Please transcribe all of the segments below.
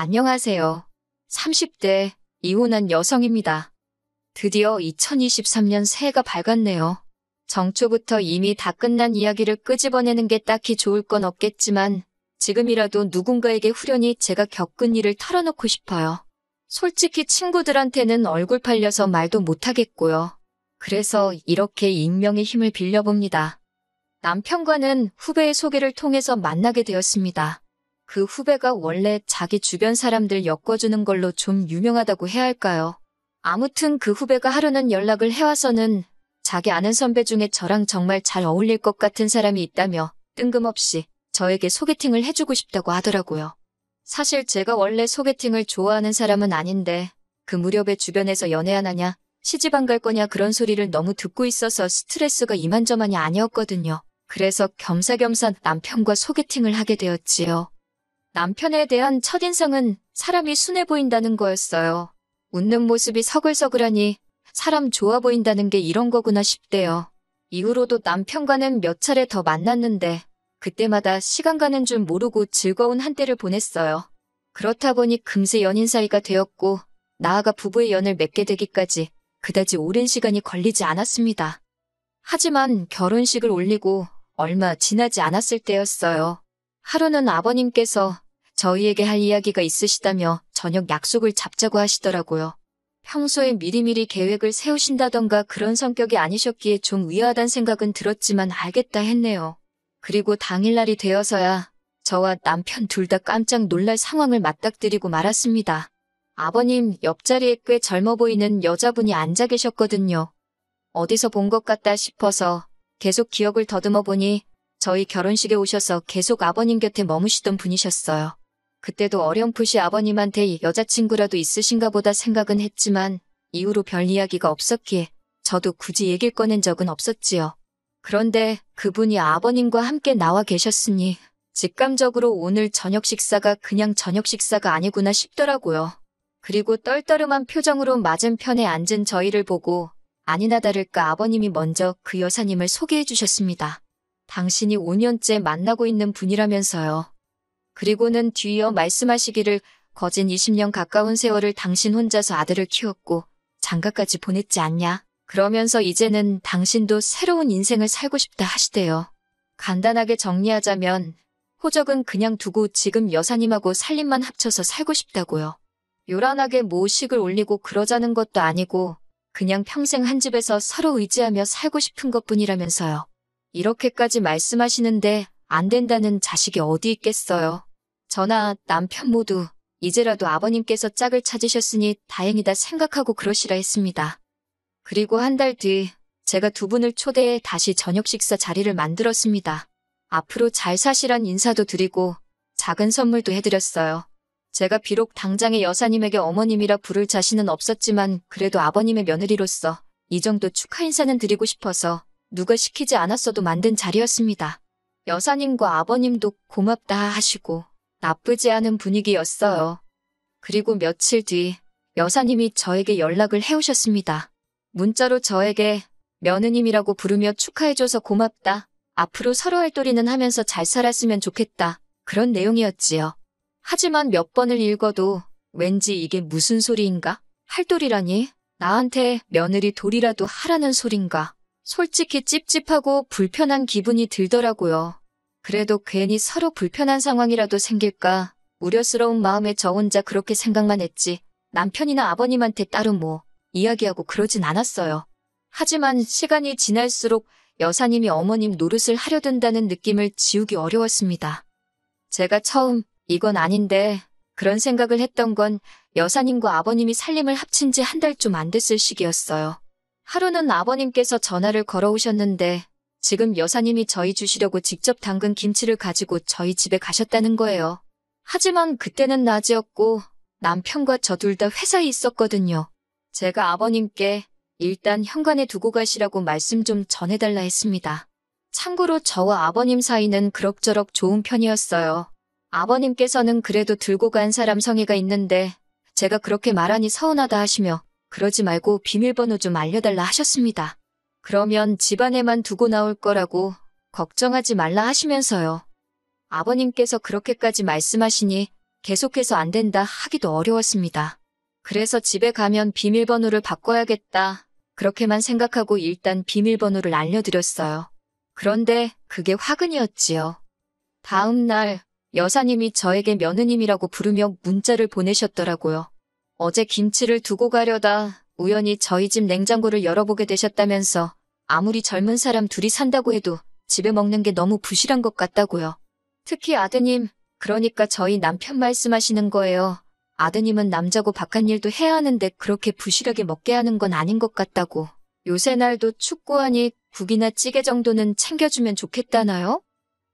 안녕하세요. 30대 이혼한 여성입니다. 드디어 2023년 새해가 밝았네요. 정초부터 이미 다 끝난 이야기를 끄집어내는 게 딱히 좋을 건 없겠지만 지금이라도 누군가에게 후련히 제가 겪은 일을 털어놓고 싶어요. 솔직히 친구들한테는 얼굴 팔려서 말도 못하겠고요. 그래서 이렇게 익명의 힘을 빌려봅니다. 남편과는 후배의 소개를 통해서 만나게 되었습니다. 그 후배가 원래 자기 주변 사람들 엮어주는 걸로 좀 유명하다고 해야 할까요? 아무튼 그 후배가 하루는 연락을 해와서는 자기 아는 선배 중에 저랑 정말 잘 어울릴 것 같은 사람이 있다며 뜬금없이 저에게 소개팅을 해주고 싶다고 하더라고요. 사실 제가 원래 소개팅을 좋아하는 사람은 아닌데 그 무렵에 주변에서 연애하느냐, 시집 안 갈 거냐 그런 소리를 너무 듣고 있어서 스트레스가 이만저만이 아니었거든요. 그래서 겸사겸사 남편과 소개팅을 하게 되었지요. 남편에 대한 첫인상은 사람이 순해 보인다는 거였어요. 웃는 모습이 서글서글하니 사람 좋아 보인다는 게 이런 거구나 싶대요. 이후로도 남편과는 몇 차례 더 만났는데 그때마다 시간 가는 줄 모르고 즐거운 한때를 보냈어요. 그렇다 보니 금세 연인 사이가 되었고 나아가 부부의 연을 맺게 되기까지 그다지 오랜 시간이 걸리지 않았습니다. 하지만 결혼식을 올리고 얼마 지나지 않았을 때였어요. 하루는 아버님께서 저희에게 할 이야기가 있으시다며 저녁 약속을 잡자고 하시더라고요. 평소에 미리미리 계획을 세우신다던가 그런 성격이 아니셨기에 좀 의아하단 생각은 들었지만 알겠다 했네요. 그리고 당일날이 되어서야 저와 남편 둘 다 깜짝 놀랄 상황을 맞닥뜨리고 말았습니다. 아버님 옆자리에 꽤 젊어 보이는 여자분이 앉아 계셨거든요. 어디서 본 것 같다 싶어서 계속 기억을 더듬어 보니 저희 결혼식에 오셔서 계속 아버님 곁에 머무시던 분이셨어요. 그때도 어렴풋이 아버님한테 여자친구라도 있으신가 보다 생각은 했지만 이후로 별 이야기가 없었기에 저도 굳이 얘기를 꺼낸 적은 없었지요. 그런데 그분이 아버님과 함께 나와 계셨으니 직감적으로 오늘 저녁 식사가 그냥 저녁 식사가 아니구나 싶더라고요. 그리고 떨떠름한 표정으로 맞은편에 앉은 저희를 보고 아니나 다를까 아버님이 먼저 그 여사님을 소개해 주셨습니다. 당신이 5년째 만나고 있는 분이라면서요. 그리고는 뒤이어 말씀하시기를 거진 20년 가까운 세월을 당신 혼자서 아들을 키웠고 장가까지 보냈지 않냐. 그러면서 이제는 당신도 새로운 인생을 살고 싶다 하시대요. 간단하게 정리하자면 호적은 그냥 두고 지금 여사님하고 살림만 합쳐서 살고 싶다고요. 요란하게 모식을 올리고 그러자는 것도 아니고 그냥 평생 한 집에서 서로 의지하며 살고 싶은 것뿐이라면서요. 이렇게까지 말씀하시는데 안 된다는 자식이 어디 있겠어요. 저나 남편 모두 이제라도 아버님께서 짝을 찾으셨으니 다행이다 생각하고 그러시라 했습니다. 그리고 한 달 뒤 제가 두 분을 초대해 다시 저녁 식사 자리를 만들었습니다. 앞으로 잘 사시란 인사도 드리고 작은 선물도 해드렸어요. 제가 비록 당장의 여사님에게 어머님이라 부를 자신은 없었지만 그래도 아버님의 며느리로서 이 정도 축하 인사는 드리고 싶어서 누가 시키지 않았어도 만든 자리였습니다. 여사님과 아버님도 고맙다 하시고 나쁘지 않은 분위기였어요. 그리고 며칠 뒤 여사님이 저에게 연락을 해오셨습니다. 문자로 저에게 며느님이라고 부르며 축하해줘서 고맙다. 앞으로 서로 할도리는 하면서 잘 살았으면 좋겠다. 그런 내용이었지요. 하지만 몇 번을 읽어도 왠지 이게 무슨 소리인가? 할도리라니? 나한테 며느리 돌이라도 하라는 소린가? 솔직히 찝찝하고 불편한 기분이 들더라고요. 그래도 괜히 서로 불편한 상황이라도 생길까 우려스러운 마음에 저 혼자 그렇게 생각만 했지 남편이나 아버님한테 따로 뭐 이야기하고 그러진 않았어요. 하지만 시간이 지날수록 여사님이 어머님 노릇을 하려 든다는 느낌을 지우기 어려웠습니다. 제가 처음 이건 아닌데 그런 생각을 했던 건 여사님과 아버님이 살림을 합친 지 한 달 좀 안 됐을 시기였어요. 하루는 아버님께서 전화를 걸어오셨는데 지금 여사님이 저희 주시려고 직접 담근 김치를 가지고 저희 집에 가셨다는 거예요. 하지만 그때는 낮이었고 남편과 저 둘 다 회사에 있었거든요. 제가 아버님께 일단 현관에 두고 가시라고 말씀 좀 전해달라 했습니다. 참고로 저와 아버님 사이는 그럭저럭 좋은 편이었어요. 아버님께서는 그래도 들고 간 사람 성의가 있는데 제가 그렇게 말하니 서운하다 하시며 그러지 말고 비밀번호 좀 알려달라 하셨습니다. 그러면 집안에만 두고 나올 거라고 걱정하지 말라 하시면서요. 아버님께서 그렇게까지 말씀하시니 계속해서 안 된다 하기도 어려웠습니다. 그래서 집에 가면 비밀번호를 바꿔야겠다. 그렇게만 생각하고 일단 비밀번호를 알려드렸어요. 그런데 그게 화근이었지요. 다음 날 여사님이 저에게 며느님이라고 부르며 문자를 보내셨더라고요. 어제 김치를 두고 가려다 우연히 저희 집 냉장고를 열어보게 되셨다면서 아무리 젊은 사람 둘이 산다고 해도 집에 먹는 게 너무 부실한 것 같다고요. 특히 아드님, 그러니까 저희 남편 말씀하시는 거예요. 아드님은 남자고 바깥일도 해야 하는데 그렇게 부실하게 먹게 하는 건 아닌 것 같다고. 요새 날도 춥고하니 국이나 찌개 정도는 챙겨주면 좋겠다나요?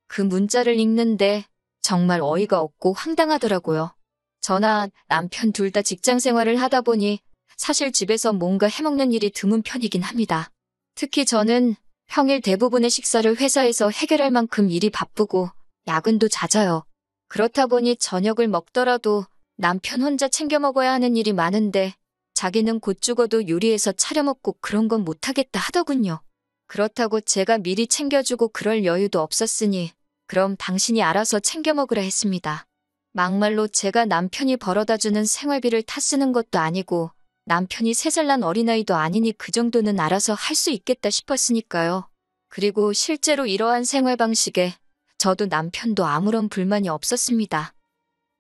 그 문자를 읽는데 정말 어이가 없고 황당하더라고요. 저나 남편 둘 다 직장 생활을 하다 보니 사실 집에서 뭔가 해먹는 일이 드문 편이긴 합니다. 특히 저는 평일 대부분의 식사를 회사에서 해결할 만큼 일이 바쁘고 야근도 잦아요. 그렇다 보니 저녁을 먹더라도 남편 혼자 챙겨 먹어야 하는 일이 많은데 자기는 곧 죽어도 요리해서 차려 먹고 그런 건 못하겠다 하더군요. 그렇다고 제가 미리 챙겨주고 그럴 여유도 없었으니 그럼 당신이 알아서 챙겨 먹으라 했습니다. 막말로 제가 남편이 벌어다주는 생활비를 타 쓰는 것도 아니고 남편이 3살 난 어린아이도 아니니 그 정도는 알아서 할 수 있겠다 싶었으니까요. 그리고 실제로 이러한 생활 방식에 저도 남편도 아무런 불만이 없었습니다.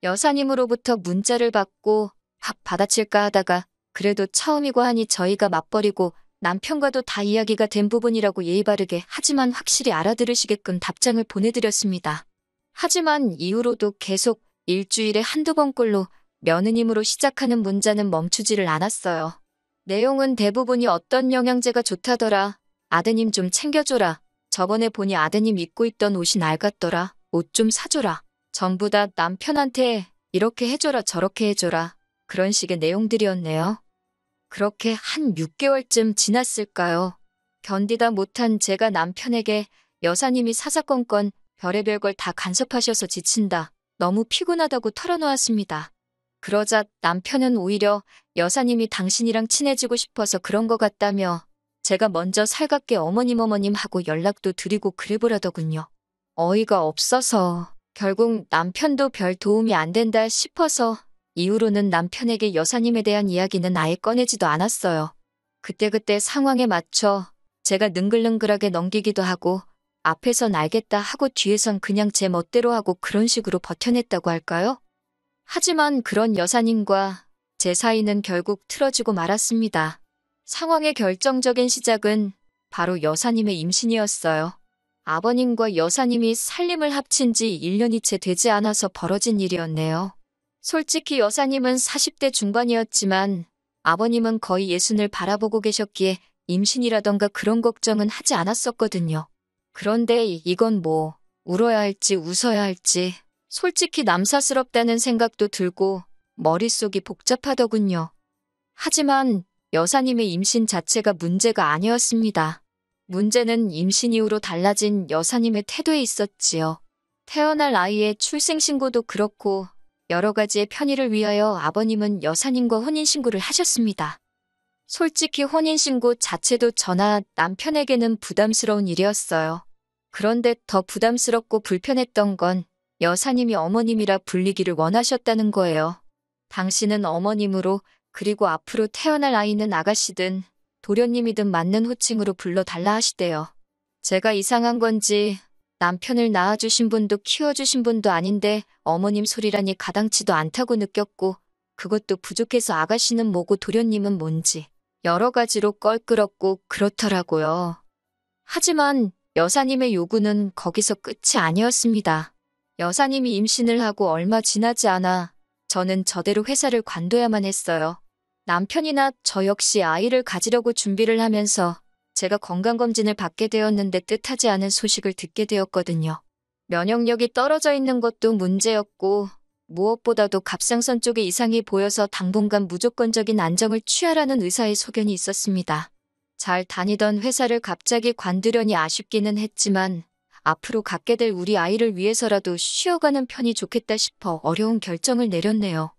여사님으로부터 문자를 받고 밥 받아칠까 하다가 그래도 처음이고 하니 저희가 맞벌이고 남편과도 다 이야기가 된 부분이라고 예의 바르게 하지만 확실히 알아들으시게끔 답장을 보내드렸습니다. 하지만 이후로도 계속 일주일에 한두 번꼴로 며느님으로 시작하는 문자는 멈추지를 않았어요. 내용은 대부분이 어떤 영양제가 좋다더라. 아드님 좀 챙겨줘라. 저번에 보니 아드님 입고 있던 옷이 낡았더라. 옷 좀 사줘라. 전부 다 남편한테 이렇게 해줘라 저렇게 해줘라. 그런 식의 내용들이었네요. 그렇게 한 6개월쯤 지났을까요? 견디다 못한 제가 남편에게 여사님이 사사건건 별의별 걸 다 간섭하셔서 지친다. 너무 피곤하다고 털어놓았습니다. 그러자 남편은 오히려 여사님이 당신이랑 친해지고 싶어서 그런 것 같다며 제가 먼저 살갑게 어머님 하고 연락도 드리고 그래보라더군요. 어이가 없어서 결국 남편도 별 도움이 안 된다 싶어서 이후로는 남편에게 여사님에 대한 이야기는 아예 꺼내지도 않았어요. 그때그때 상황에 맞춰 제가 능글능글하게 넘기기도 하고 앞에선 알겠다 하고 뒤에선 그냥 제 멋대로 하고 그런 식으로 버텨냈다고 할까요? 하지만 그런 여사님과 제 사이는 결국 틀어지고 말았습니다. 상황의 결정적인 시작은 바로 여사님의 임신이었어요. 아버님과 여사님이 살림을 합친 지 1년이 채 되지 않아서 벌어진 일이었네요. 솔직히 여사님은 40대 중반이었지만 아버님은 거의 60을 바라보고 계셨기에 임신이라던가 그런 걱정은 하지 않았었거든요. 그런데 이건 뭐 울어야 할지 웃어야 할지 솔직히 남사스럽다는 생각도 들고 머릿속이 복잡하더군요. 하지만 여사님의 임신 자체가 문제가 아니었습니다. 문제는 임신 이후로 달라진 여사님의 태도에 있었지요. 태어날 아이의 출생신고도 그렇고 여러 가지의 편의를 위하여 아버님은 여사님과 혼인신고를 하셨습니다. 솔직히 혼인신고 자체도 저나 남편에게는 부담스러운 일이었어요. 그런데 더 부담스럽고 불편했던 건 여사님이 어머님이라 불리기를 원하셨다는 거예요. 당신은 어머님으로 그리고 앞으로 태어날 아이는 아가씨든 도련님이든 맞는 호칭으로 불러달라 하시대요. 제가 이상한 건지 남편을 낳아주신 분도 키워주신 분도 아닌데 어머님 소리라니 가당치도 않다고 느꼈고 그것도 부족해서 아가씨는 뭐고 도련님은 뭔지 여러 가지로 껄끄럽고 그렇더라고요. 하지만 여사님의 요구는 거기서 끝이 아니었습니다. 여사님이 임신을 하고 얼마 지나지 않아 저는 저대로 회사를 관둬야만 했어요. 남편이나 저 역시 아이를 가지려고 준비를 하면서 제가 건강검진을 받게 되었는데 뜻하지 않은 소식을 듣게 되었거든요. 면역력이 떨어져 있는 것도 문제였고 무엇보다도 갑상선 쪽에 이상이 보여서 당분간 무조건적인 안정을 취하라는 의사의 소견이 있었습니다. 잘 다니던 회사를 갑자기 관두려니 아쉽기는 했지만 앞으로 갖게 될 우리 아이를 위해서라도 쉬어가는 편이 좋겠다 싶어 어려운 결정을 내렸네요.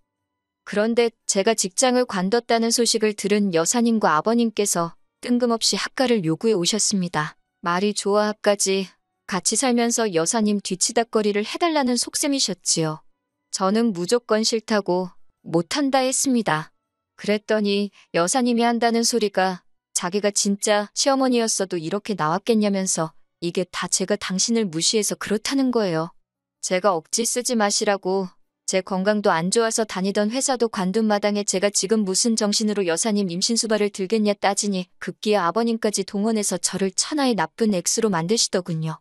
그런데 제가 직장을 관뒀다는 소식을 들은 여사님과 아버님께서 뜬금없이 합가를 요구해 오셨습니다. 말이 좋아 합가지 같이 살면서 여사님 뒤치다꺼리를 해달라는 속셈이셨지요. 저는 무조건 싫다고 못한다 했습니다. 그랬더니 여사님이 한다는 소리가 자기가 진짜 시어머니였어도 이렇게 나왔겠냐면서 이게 다 제가 당신을 무시해서 그렇다는 거예요. 제가 억지 쓰지 마시라고 제 건강도 안 좋아서 다니던 회사도 관둔 마당에 제가 지금 무슨 정신으로 여사님 임신수발을 들겠냐 따지니 급기야 아버님까지 동원해서 저를 천하의 나쁜 액수로 만드시더군요.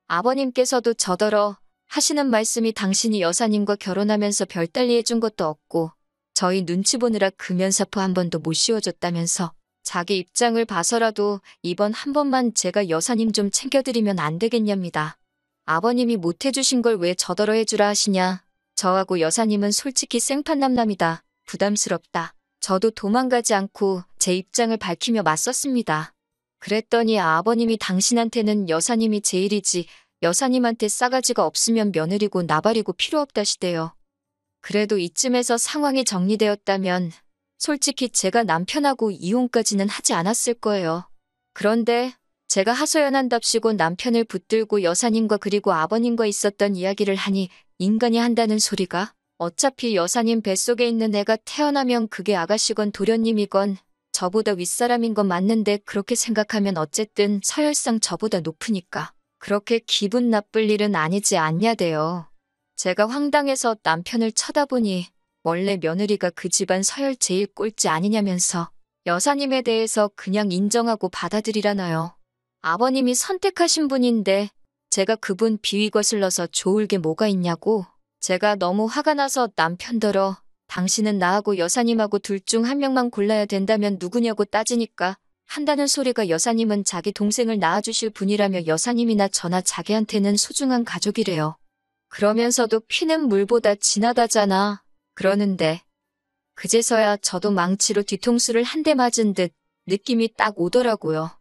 아버님께서도 저더러 하시는 말씀이 당신이 여사님과 결혼하면서 별달리 해준 것도 없고 저희 눈치 보느라 금연사포 한 번도 못 씌워줬다면서 자기 입장을 봐서라도 이번 한 번만 제가 여사님 좀 챙겨드리면 안 되겠냐입니다. 아버님이 못 해주신 걸 왜 저더러 해주라 하시냐. 저하고 여사님은 솔직히 생판남남이다. 부담스럽다. 저도 도망가지 않고 제 입장을 밝히며 맞섰습니다. 그랬더니 아버님이 당신한테는 여사님이 제일이지 여사님한테 싸가지가 없으면 며느리고 나발이고 필요 없다시대요. 그래도 이쯤에서 상황이 정리되었다면 솔직히 제가 남편하고 이혼까지는 하지 않았을 거예요. 그런데 제가 하소연한답시고 남편을 붙들고 여사님과 그리고 아버님과 있었던 이야기를 하니 인간이 한다는 소리가 어차피 여사님 뱃속에 있는 애가 태어나면 그게 아가씨건 도련님이건 저보다 윗사람인 건 맞는데 그렇게 생각하면 어쨌든 서열상 저보다 높으니까 그렇게 기분 나쁠 일은 아니지 않냐대요. 제가 황당해서 남편을 쳐다보니 원래 며느리가 그 집안 서열 제일 꼴찌 아니냐면서 여사님에 대해서 그냥 인정하고 받아들이라나요. 아버님이 선택하신 분인데 제가 그분 비위 거슬러서 좋을 게 뭐가 있냐고. 제가 너무 화가 나서 남편더러 당신은 나하고 여사님하고 둘 중 한 명만 골라야 된다면 누구냐고 따지니까 한다는 소리가 여사님은 자기 동생을 낳아주실 분이라며 여사님이나 저나 자기한테는 소중한 가족이래요. 그러면서도 피는 물보다 진하다잖아. 그러는데 그제서야 저도 망치로 뒤통수를 한 대 맞은 듯 느낌이 딱 오더라고요.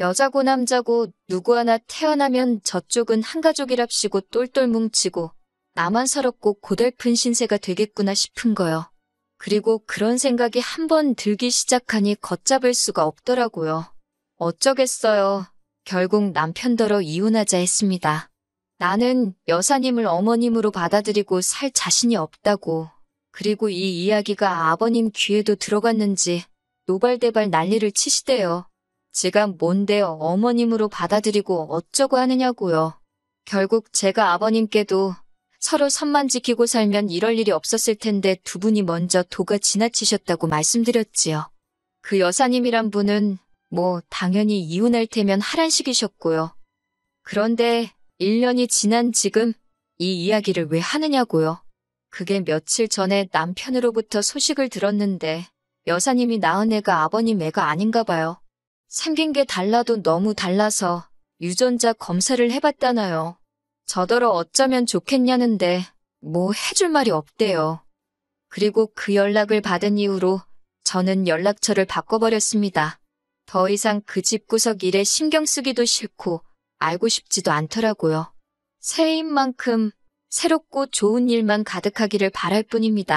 여자고 남자고 누구 하나 태어나면 저쪽은 한 가족이랍시고 똘똘 뭉치고 나만 서럽고 고달픈 신세가 되겠구나 싶은 거요. 그리고 그런 생각이 한 번 들기 시작하니 걷잡을 수가 없더라고요. 어쩌겠어요. 결국 남편더러 이혼하자 했습니다. 나는 여사님을 어머님으로 받아들이고 살 자신이 없다고. 그리고 이 이야기가 아버님 귀에도 들어갔는지 노발대발 난리를 치시대요. 제가 뭔데요 어머님으로 받아들이고 어쩌고 하느냐고요. 결국 제가 아버님께도 서로 선만 지키고 살면 이럴 일이 없었을 텐데 두 분이 먼저 도가 지나치셨다고 말씀드렸지요. 그 여사님이란 분은 뭐 당연히 이혼할 테면 하란식이셨고요. 그런데 1년이 지난 지금 이 이야기를 왜 하느냐고요. 그게 며칠 전에 남편으로부터 소식을 들었는데 여사님이 낳은 애가 아버님 애가 아닌가 봐요. 생긴 게 달라도 너무 달라서 유전자 검사를 해봤다나요. 저더러 어쩌면 좋겠냐는데 뭐 해줄 말이 없대요. 그리고 그 연락을 받은 이후로 저는 연락처를 바꿔버렸습니다. 더 이상 그 집구석 일에 신경 쓰기도 싫고 알고 싶지도 않더라고요. 새해인 만큼 새롭고 좋은 일만 가득하기를 바랄 뿐입니다.